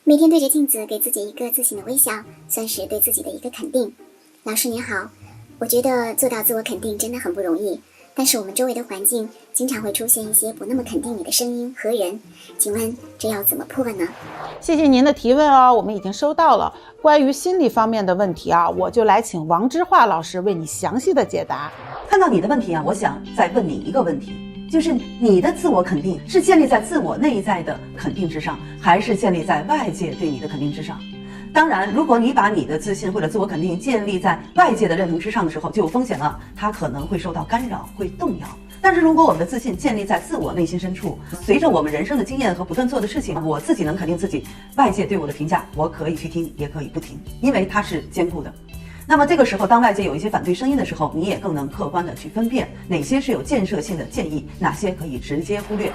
每天对着镜子给自己一个自信的微笑，算是对自己的一个肯定。老师您好，我觉得做到自我肯定真的很不容易，但是我们周围的环境经常会出现一些不那么肯定你的声音和人，请问这要怎么破呢？谢谢您的提问哦，我们已经收到了。关于心理方面的问题啊，我就来请王之樺老师为你详细的解答。看到你的问题啊，我想再问你一个问题，就是你的自我肯定是建立在自我内在的肯定之上，还是建立在外界对你的肯定之上？当然，如果你把你的自信或者自我肯定建立在外界的认同之上的时候，就有风险了，它可能会受到干扰，会动摇。但是如果我们的自信建立在自我内心深处，随着我们人生的经验和不断做的事情，我自己能肯定自己，外界对我的评价我可以去听，也可以不听，因为它是坚固的。那么这个时候，当外界有一些反对声音的时候，你也更能客观的去分辨哪些是有建设性的建议，哪些可以直接忽略。